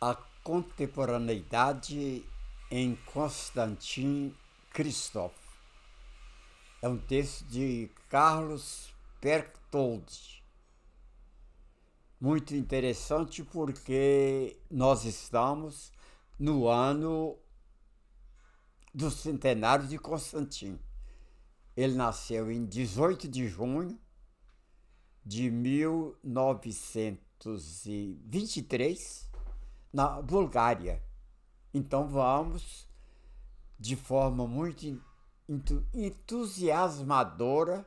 A contemporaneidade em Konstantin Christoph. É um texto de Carlos Berchtold. Muito interessante porque nós estamos no ano do centenário de Constantin. Ele nasceu em 18 de junho de 1923 na Bulgária. Então vamos, de forma muito entusiasmadora,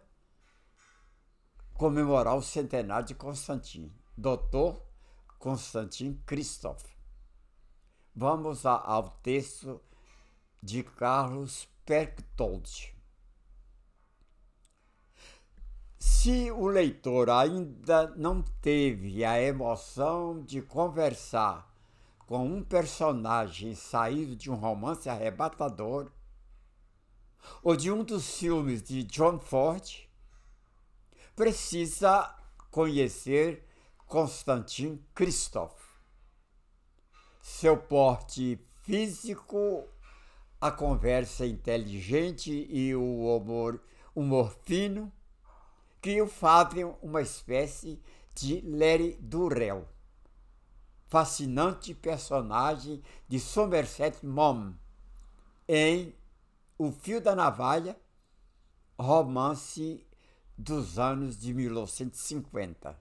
comemorar o centenário de Constantin, Dr. Konstantin Christoph. Vamos ao texto de Carlos Berchtold. Se o leitor ainda não teve a emoção de conversar com um personagem saído de um romance arrebatador ou de um dos filmes de John Ford, precisa conhecer Konstantin Christoph. Seu porte físico, a conversa inteligente e o humor fino que o fazem uma espécie de Larry Durrell, fascinante personagem de Somerset Maugham em O Fio da Navalha, romance dos anos de 1950.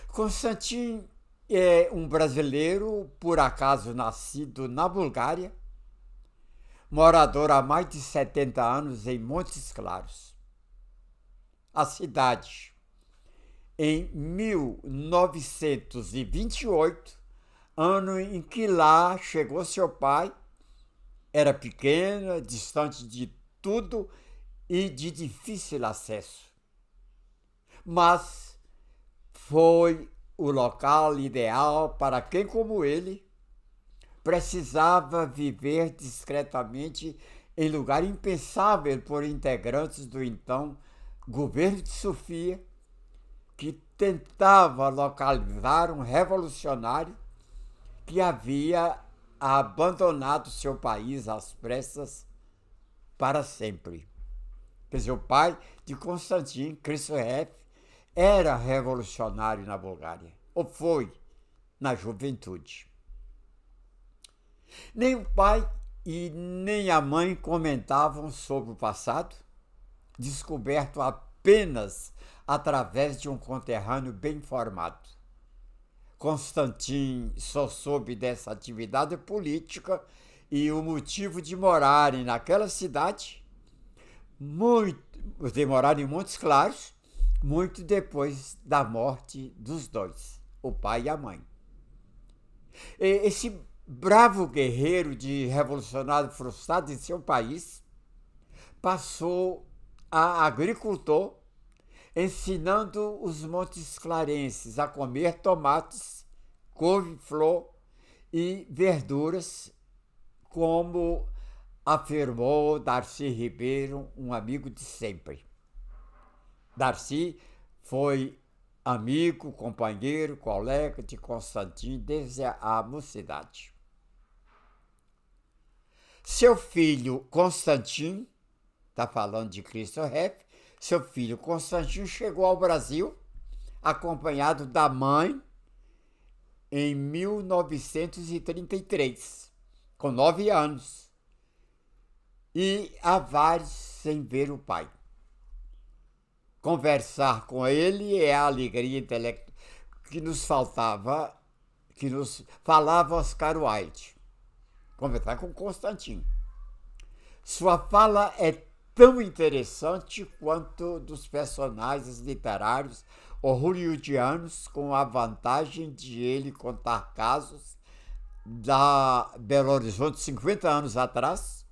Konstantin é um brasileiro, por acaso nascido na Bulgária, morador há mais de 70 anos em Montes Claros. A cidade, em 1928, ano em que lá chegou seu pai, era pequena, distante de tudo e de difícil acesso. Mas foi o local ideal para quem, como ele, precisava viver discretamente em lugar impensável por integrantes do então governo de Sofia, que tentava localizar um revolucionário que havia abandonado seu país às pressas para sempre. Quer dizer, o pai de Konstantin Christoph era revolucionário na Bulgária, ou foi na juventude. Nem o pai e nem a mãe comentavam sobre o passado, descoberto apenas através de um conterrâneo bem informado. Konstantin só soube dessa atividade política e o motivo de morarem naquela cidade, de morar em Montes Claros, muito depois da morte dos dois, o pai e a mãe. Esse bravo guerreiro de revolucionário frustrado em seu país passou a agricultor, ensinando os montes clarenses a comer tomates, couve-flor e verduras, como afirmou Darcy Ribeiro, um amigo de sempre. Darcy foi amigo, companheiro, colega de Konstantin desde a mocidade. Seu filho Konstantin, está falando de Christoph, seu filho Konstantin chegou ao Brasil acompanhado da mãe em 1933, com 9 anos, e há vários sem ver o pai. Conversar com ele é a alegria intelectual que nos faltava, que nos falava Oscar Wilde. Conversar com Konstantin. Sua fala é tão interessante quanto dos personagens literários hollywoodianos, com a vantagem de ele contar casos da Belo Horizonte 50 anos atrás,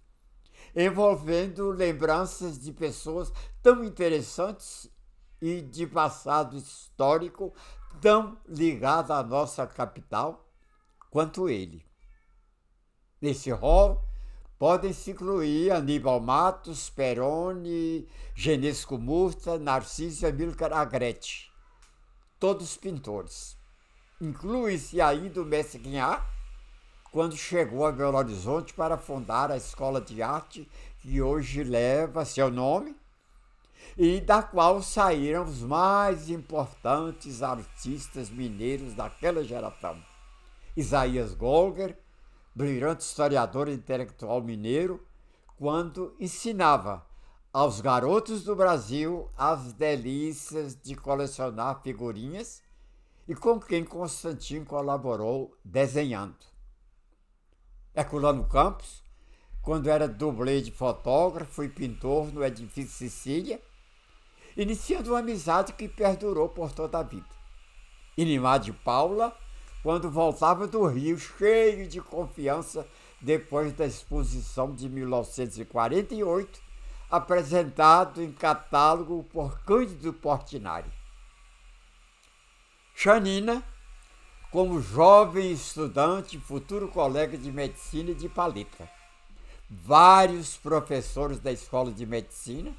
envolvendo lembranças de pessoas tão interessantes e de passado histórico tão ligado à nossa capital quanto ele. Nesse rol podem-se incluir Aníbal Matos, Peroni, Genesco Murta, Narciso e Amílcar Agrete, todos pintores. Inclui-se ainda o Mesquinhá, quando chegou a Belo Horizonte para fundar a escola de arte que hoje leva seu nome e da qual saíram os mais importantes artistas mineiros daquela geração. Isaías Golger, brilhante historiador intelectual mineiro, quando ensinava aos garotos do Brasil as delícias de colecionar figurinhas e com quem Constantino colaborou desenhando. Herculano Campos, quando era dublê de fotógrafo e pintor no Edifício Sicília, iniciando uma amizade que perdurou por toda a vida. Inimar de Paula, quando voltava do Rio cheio de confiança depois da exposição de 1948, apresentado em catálogo por Cândido Portinari. Janina, como jovem estudante e futuro colega de medicina de Paleta. Vários professores da escola de medicina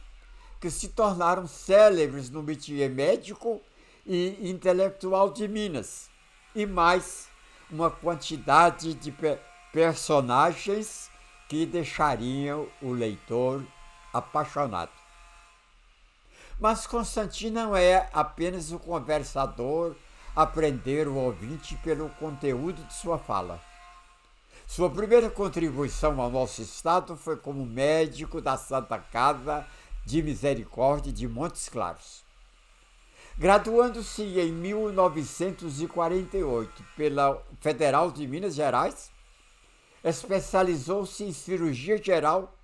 que se tornaram célebres no métier médico e intelectual de Minas, e mais uma quantidade de personagens que deixariam o leitor apaixonado. Mas Constantino não é apenas o conversador a prender o ouvinte pelo conteúdo de sua fala. Sua primeira contribuição ao nosso Estado foi como médico da Santa Casa de Misericórdia de Montes Claros. Graduando-se em 1948 pela Federal de Minas Gerais, especializou-se em cirurgia geral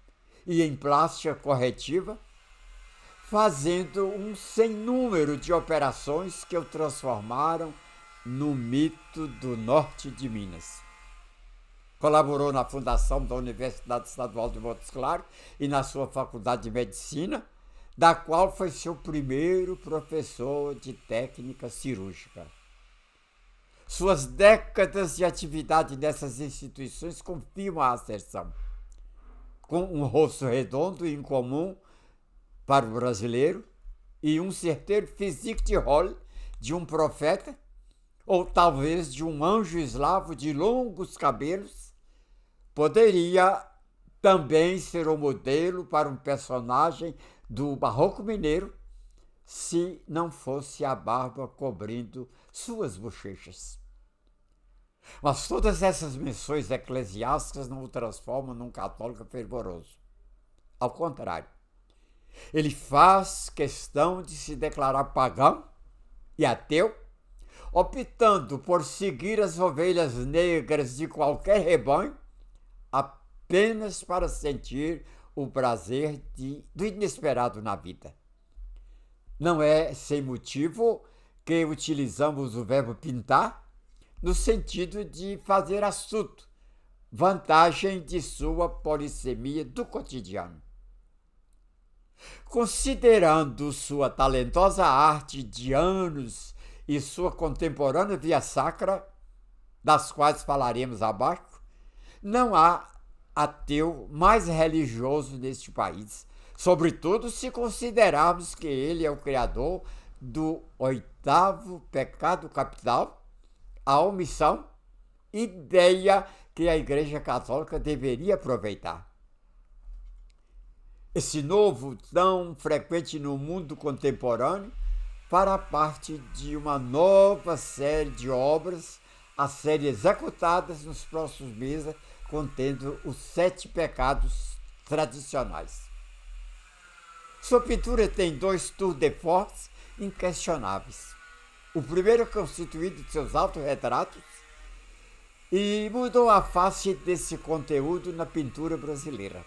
e em plástica corretiva, fazendo um sem número de operações que o transformaram no mito do norte de Minas. Colaborou na fundação da Universidade Estadual de Montes Claros e na sua Faculdade de Medicina, da qual foi seu primeiro professor de técnica cirúrgica. Suas décadas de atividade nessas instituições confirmam a asserção. Com um rosto redondo e incomum para o brasileiro e um certeiro physique de rôle de um profeta, ou talvez de um anjo eslavo de longos cabelos, poderia também ser o modelo para um personagem do barroco mineiro, se não fosse a barba cobrindo suas bochechas. Mas todas essas menções eclesiásticas não o transformam num católico fervoroso. Ao contrário, ele faz questão de se declarar pagão e ateu, optando por seguir as ovelhas negras de qualquer rebanho, apenas para sentir o prazer do inesperado na vida. Não é sem motivo que utilizamos o verbo pintar no sentido de fazer astuto, vantagem de sua polissemia do cotidiano. Considerando sua talentosa arte de anos e sua contemporânea via sacra, das quais falaremos abaixo, não há ateu mais religioso neste país, sobretudo se considerarmos que ele é o criador do 8º pecado capital, a omissão, ideia que a Igreja Católica deveria aproveitar. Esse novo, tão frequente no mundo contemporâneo, fará parte de uma nova série de obras a serem executadas nos próximos meses, contendo os 7 pecados tradicionais. Sua pintura tem 2 tours de force inquestionáveis. O primeiro constituído de seus autorretratos e mudou a face desse conteúdo na pintura brasileira.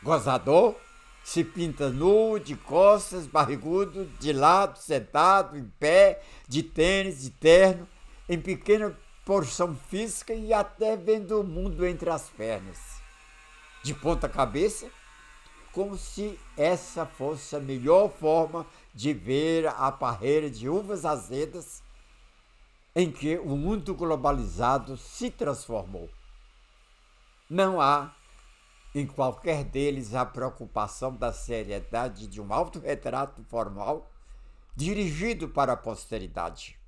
Gozador, se pinta nu, de costas, barrigudo, de lado, sentado, em pé, de tênis, de terno, em pequena porção física e até vendo o mundo entre as pernas. De ponta cabeça, como se essa fosse a melhor forma de ver a parreira de uvas azedas em que o mundo globalizado se transformou. Não há em qualquer deles a preocupação da seriedade de um autorretrato formal dirigido para a posteridade.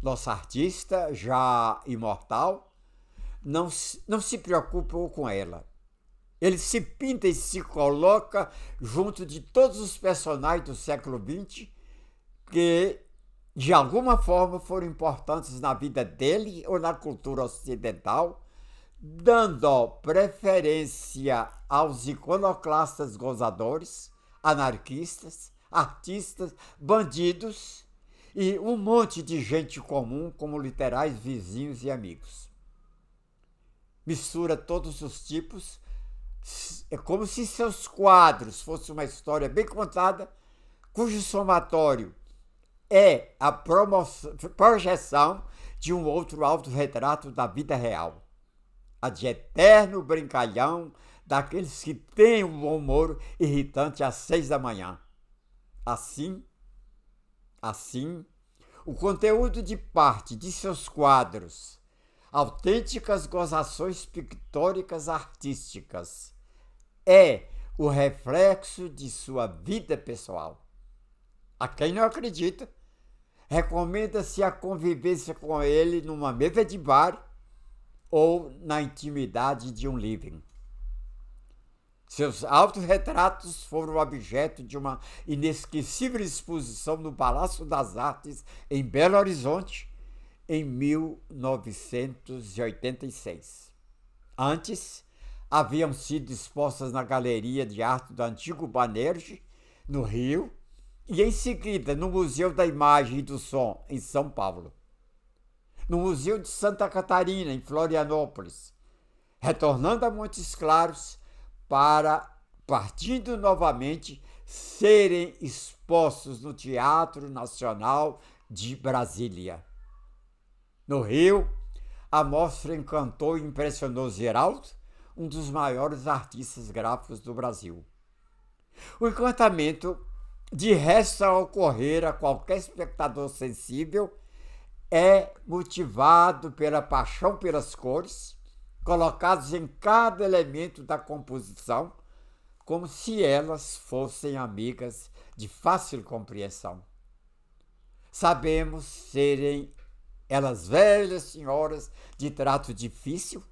Nosso artista, já imortal, não se preocupa com ela. Ele se pinta e se coloca junto de todos os personagens do século XX que, de alguma forma, foram importantes na vida dele ou na cultura ocidental, dando preferência aos iconoclastas gozadores, anarquistas, artistas, bandidos e um monte de gente comum como literais vizinhos e amigos. Mistura todos os tipos. É como se seus quadros fossem uma história bem contada, cujo somatório é a projeção de um outro autorretrato da vida real. A de eterno brincalhão daqueles que têm um bom humor irritante às 6 da manhã. Assim, o conteúdo de parte de seus quadros, autênticas gozações pictóricas artísticas, é o reflexo de sua vida pessoal. A quem não acredita, recomenda-se a convivência com ele numa mesa de bar ou na intimidade de um living. Seus autorretratos foram objeto de uma inesquecível exposição no Palácio das Artes, em Belo Horizonte, em 1986. Antes, haviam sido expostas na Galeria de Arte do Antigo Banerje, no Rio, e em seguida no Museu da Imagem e do Som, em São Paulo. No Museu de Santa Catarina, em Florianópolis, retornando a Montes Claros para, partindo novamente, serem expostos no Teatro Nacional de Brasília. No Rio, a mostra encantou e impressionou Geraldo, um dos maiores artistas gráficos do Brasil. O encantamento, de resto a ocorrer a qualquer espectador sensível, é motivado pela paixão pelas cores, colocadas em cada elemento da composição, como se elas fossem amigas de fácil compreensão. Sabemos serem elas velhas senhoras de trato difícil,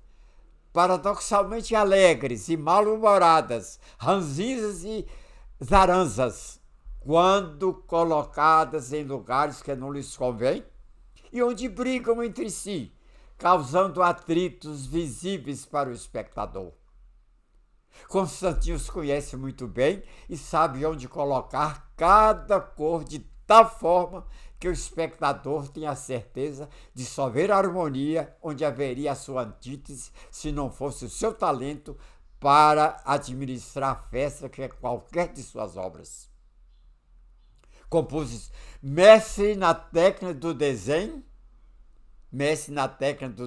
paradoxalmente alegres e mal-humoradas, ranzinhas e zaranzas, quando colocadas em lugares que não lhes convém e onde brigam entre si, causando atritos visíveis para o espectador. Constantino os conhece muito bem e sabe onde colocar cada cor de tal forma que o espectador tenha a certeza de só ver a harmonia onde haveria a sua antítese, se não fosse o seu talento para administrar a festa que é qualquer de suas obras. Compôs mestre na técnica do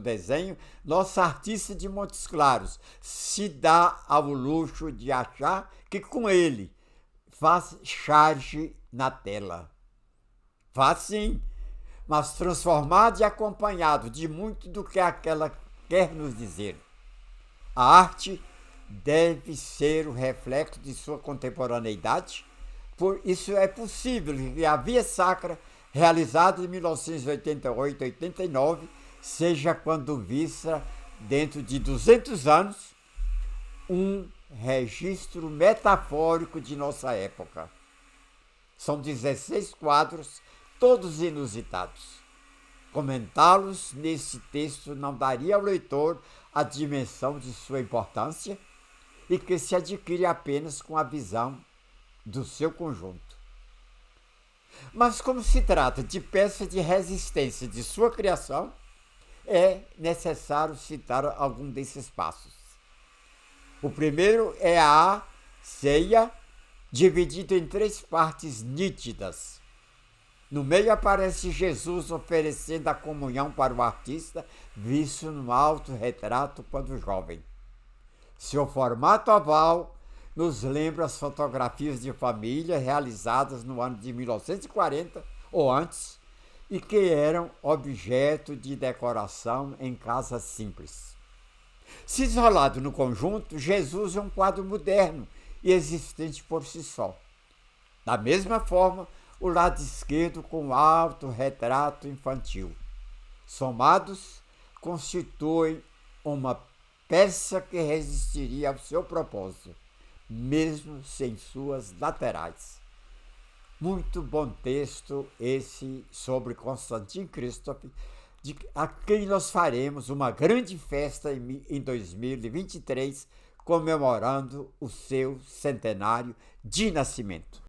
desenho, nosso artista de Montes Claros se dá ao luxo de achar que com ele faz charge na tela. Faz sim, mas transformado e acompanhado de muito do que aquela quer nos dizer. A arte deve ser o reflexo de sua contemporaneidade, por isso é possível que a Via Sacra, realizada em 1988-89, seja, quando vista dentro de 200 anos, um registro metafórico de nossa época. São 16 quadros, todos inusitados. Comentá-los nesse texto não daria ao leitor a dimensão de sua importância e que se adquire apenas com a visão do seu conjunto. Mas como se trata de peça de resistência de sua criação, é necessário citar algum desses passos. O primeiro é a ceia, dividido em 3 partes nítidas. No meio aparece Jesus oferecendo a comunhão para o artista, visto no autorretrato quando jovem. Seu formato oval nos lembra as fotografias de família realizadas no ano de 1940 ou antes e que eram objeto de decoração em casas simples. Se isolado no conjunto, Jesus é um quadro moderno e existente por si só. Da mesma forma, o lado esquerdo com o autorretrato infantil. Somados, constituem uma peça que resistiria ao seu propósito, mesmo sem suas laterais. Muito bom texto esse sobre Konstantin Christoph, a quem nós faremos uma grande festa em 2023, comemorando o seu centenário de nascimento.